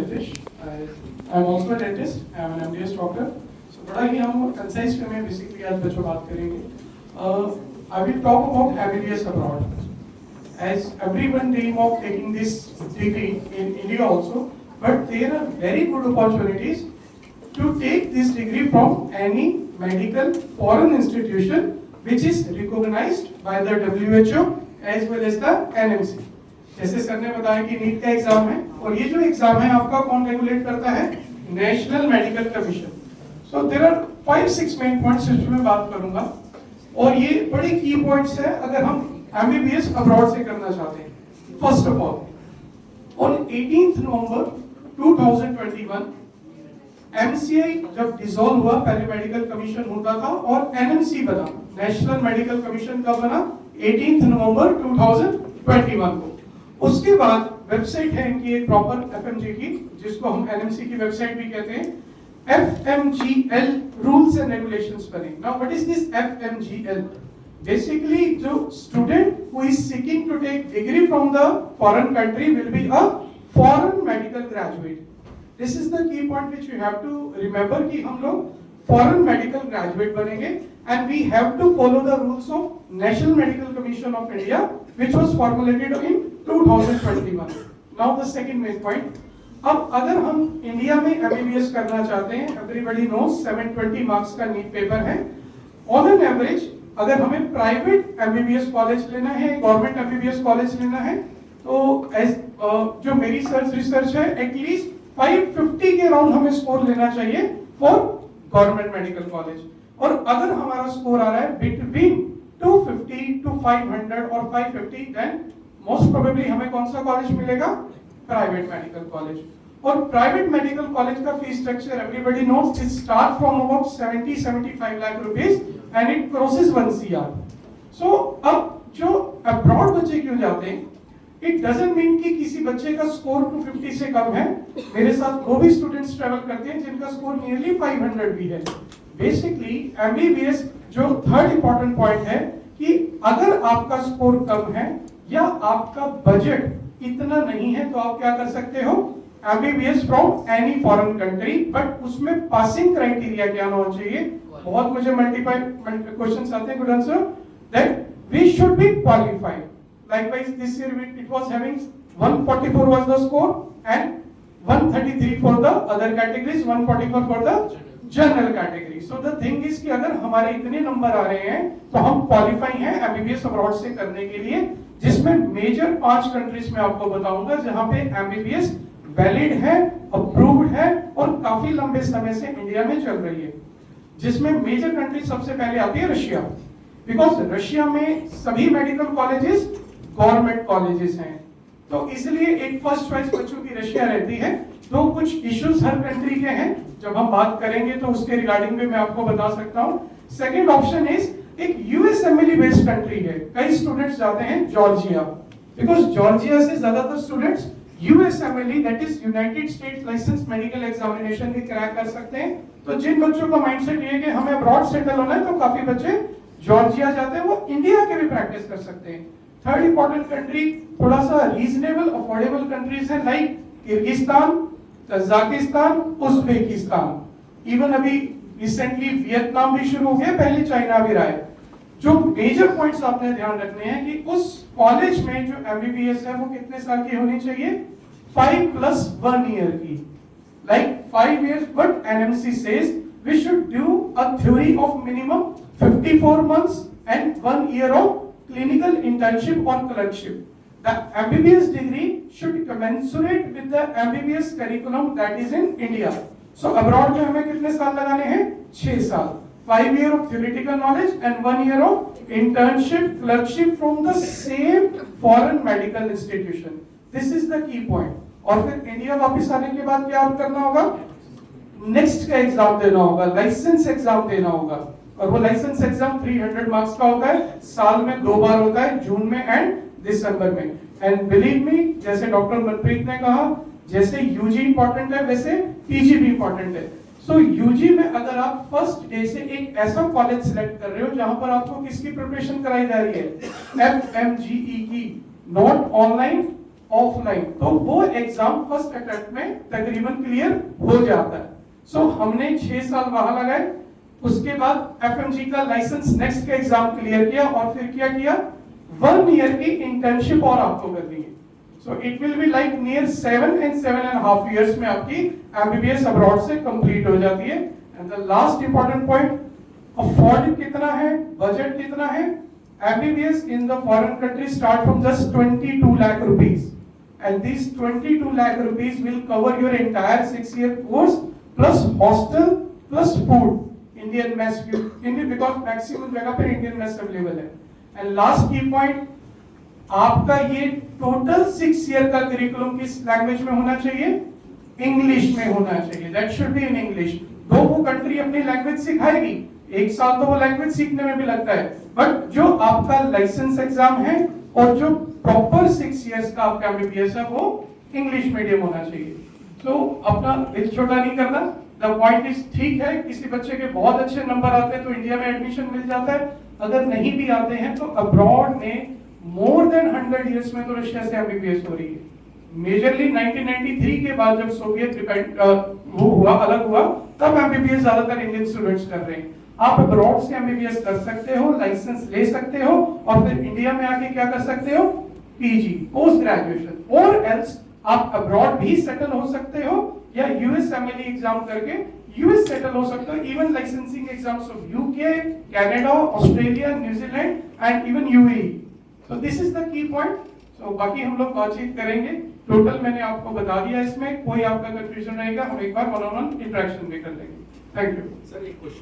Ritesh. I'm also a dentist. I'm an MDS doctor. So बड़ा ही हम concise way में basically आज बच्चों बात करेंगे. I will talk about MBBS abroad. As everyone dream of taking this degree in India also, but there are very good opportunities to take this degree from any medical foreign institution which is recognized by the WHO as well as the NMC. जैसे sir ने बताया कि NEET का exam है और ये जो exam है आपका कौन रेगुलेट करता है? National medical commission. So there are 5-6 main points जिस पे मैं बात करूंगा और ये बड़े की पॉइंट्स है अगर हम एमबीबीएस अब्रॉड से करना चाहते हैं. First of all on 18 November 2021 MCI जब डिसॉल्व हुआ, पहले मेडिकल कमीशन होता था और एनएमसी बना. नेशनल मेडिकल कमीशन कब बना? 18 नवंबर 2021 को. उसके बाद वेबसाइट है इनकी एक प्रॉपर एफएमजी की, जिसको हम एनएमसी की वेबसाइट भी कहते हैं. FMGL रूल्स एंड रेगुलेशंस बने. Now what is this FMGL? Basically जो student who is seeking to take degree from the foreign country will be a foreign medical graduate. This is the key point which you have to remember कि हम लोग foreign medical graduate बनेंगे and we have to follow the rules of national medical commission of India which was formulated in 2021. Now the second main point. अब अगर हम India में MBBS करना चाहते हैं, everybody knows 720 मार्क्स का नीट पेपर है. On an average अगर हमें प्राइवेट एमबीबीएस कॉलेज लेना है, गवर्नमेंट एमबीबीएस कॉलेज लेना है, तो जो मेरी रिसर्च है एटलीस्ट 550 के अराउंड हमें स्कोर लेना चाहिए फॉर गवर्नमेंट मेडिकल कॉलेज. और अगर हमारा स्कोर आ रहा है बिटवीन 250 to 500 और 550, then most probably हमें कौन सा कॉलेज मिलेगा? Private medical college. और प्राइवेट मेडिकल कॉलेज का fees structure everybody knows it start from about 70-75 lakh rupees and it crosses 1 CR. So अब जो अब्रॉड बच्चे क्यों जाते हैं? It doesn't mean कि किसी बच्चे का स्कोर 250 से कम है. मेरे साथ वो भी स्टूडेंट्स ट्रैवल करते हैं जिनका स्कोर नियरली 500 भी है. बेसिकली एमबीबीएस जो थर्ड इंपॉर्टेंट पॉइंट है कि अगर आपका स्कोर कम है या आपका बजट इतना नहीं है तो आप क्या कर सकते हो? MBBS from any foreign country, but उसमें पासिंग क्राइटेरिया क्या होना चाहिए? बहुत मुझे मल्टीपल क्वेश्चंस आते हैं. Good answer that we should be qualified. Likewise this year it was having 144 was the score and 133 for the other categories, 144 for the general category. So the thing is कि अगर हमारे इतने number आ रहे हैं तो हम क्वालिफाई हैं MBBS abroad से करने के लिए, जिसमें मेजर 5 कंट्रीज में आपको बताऊंगा जहां पे एमबीबीएस वैलिड है, अप्रूव्ड है और काफी लंबे समय से इंडिया में चल रही है. जिसमें मेजर कंट्री सबसे पहले आती है रशिया, बिकॉज रशिया में सभी मेडिकल कॉलेजेस गवर्नमेंट कॉलेजेस हैं. तो इसलिए एक फर्स्ट चॉइस बच्चों की रशिया रहती है. तो कुछ इश्यूज हर कंट्री के हैं, जब हम बात करेंगे तो उसके रिगार्डिंग में मैं आपको बता सकता हूं. सेकंड ऑप्शन इज एक यूएसएमएलई बेस्ड कंट्री है. कई स्टूडेंट्स जाते हैं जॉर्जिया, बिकॉज जॉर्जिया से ज्यादातर students USMLE that is United States licence medical examination भी क्रैक कर सकते हैं. तो जिन बच्चों का माइंडसेट ये है कि हमें अब्रॉड सेटल होना है तो काफी बच्चे जॉर्जिया जाते हैं, वो इंडिया के भी प्रैक्टिस कर सकते हैं. थर्ड इंपॉर्टेंट कंट्री थोड़ा सा रीजनेबल अफोर्डेबल कंट्रीज है, like Kyrgyzstan, Kazakhstan, Uzbekistan. Even अभी रिसेंटली वियतनाम भी शुरू हो गया, पहले चाइना भी रहा है. जो मेजर पॉइंट्स आपने ध्यान रखने हैं कि उस कॉलेज में जो एमबीबीएस है वो कितने साल की होनी चाहिए? 5+1 ईयर की, like 5 years. But NMC says we should do a theory of minimum 54 months and 1 year of clinical internship or clerkship. The MBBS degree should commensurate with the MBBS curriculum that is in India. So abroad में हमें कितने साल लगाने हैं? 6 साल. 5 years of theoretical knowledge and 1 year of internship, clerkship from the same foreign medical institution. This is the key point. और फिर India वापस आने के बाद क्या करना होगा? नेक्स्ट का एग्जाम देना होगा, लाइसेंस एग्जाम देना होगा. और वो लाइसेंस एग्जाम 300 मार्क्स का होता है, साल में 2 बार होता है, जून में एंड दिसंबर में. एंड बिलीव मी, जैसे डॉक्टर मनप्रीत ने कहा, जैसे यूजी इंपॉर्टेंट है वैसे पीजी भी इंपॉर्टेंट है. सो यूजी में अगर आप फर्स्ट डे से एक ऐसा कॉलेज सिलेक्ट कर रहे हो जहां पर आपको किसकी प्रिपरेशन कराई जा रही है? एफएमजीई की, नॉट ऑनलाइन ऑफलाइन, तो वो एग्जाम फर्स्ट अटेम्प्ट में तकरीबन क्लियर हो जाता है। सो हमने 6 साल वहां लगाए, उसके बाद एफएमजी का लाइसेंस नेक्स्ट का एग्जाम क्लियर किया और फिर क्या किया, 1 ईयर की इंटर्नशिप और आपको करनी है। So it will be like near 7 and 7.5 years में आपकी एमबीबीएस अब्रॉड से कंप्लीट हो जाती है। And the last important point, afford कितना है, बजट कितना है। MBBS in the foreign countries start from just 22 lakh rupees, and these 22 lakh rupees will cover your entire 6-year course plus hostel plus food, Indian mess, Indian, because maximum जगह पर Indian mess available है। And last key point, आपका ये total 6 year का curriculum किस language में होना चाहिए, इंग्लिश में होना चाहिए। That should be in English. दो वो कंट्री अपनी लैंग्वेज सिखाएगी, 1 साल तो वो लैंग्वेज सीखने में भी लगता है, बट जो आपका लाइसेंस एग्जाम है और जो प्रॉपर 6 इयर्स का आपका एमबीबीएस है वो इंग्लिश मीडियम होना चाहिए। तो अपना दिल छोटा नहीं करना। द पॉइंट इज, ठीक है किसी बच्चे के बहुत अच्छे नंबर आते हैं तो इंडिया में एडमिशन मिल जाता है, अगर नहीं भी आते हैं तो अब्रॉड में मोर देन 100 इयर्स में तो रशिया से एमबीबीएस हो रही है। मेजरली 1993 के बाद जब सोवियत वो हुआ, अलग हुआ, तब एमबीबीएस ज्यादातर इंडियन स्टूडेंट्स कर रहे हैं। आप अब्रॉड से एमबीबीएस कर सकते हो, लाइसेंस ले सकते हो और फिर इंडिया में आके क्या कर सकते हो, पीजी, पोस्ट ग्रेजुएशन, और एल्स आप अब्रॉड भी सेटल हो सकते हो या यूएस एमएलई एग्जाम करके यूएस सेटल हो सकते हो। Even licensing exams of UK, Canada, Australia, New Zealand and even UAE. So this is the key point. So बाकी हम लोग बातचीत करेंगे। टोटल मैंने आपको बता दिया, इसमें कोई आपका कंफ्यूजन रहेगा हम एक बार वन-ऑन-वन इंटरेक्शन भी कर लेंगे। Thank you. सर एक क्वेश्चन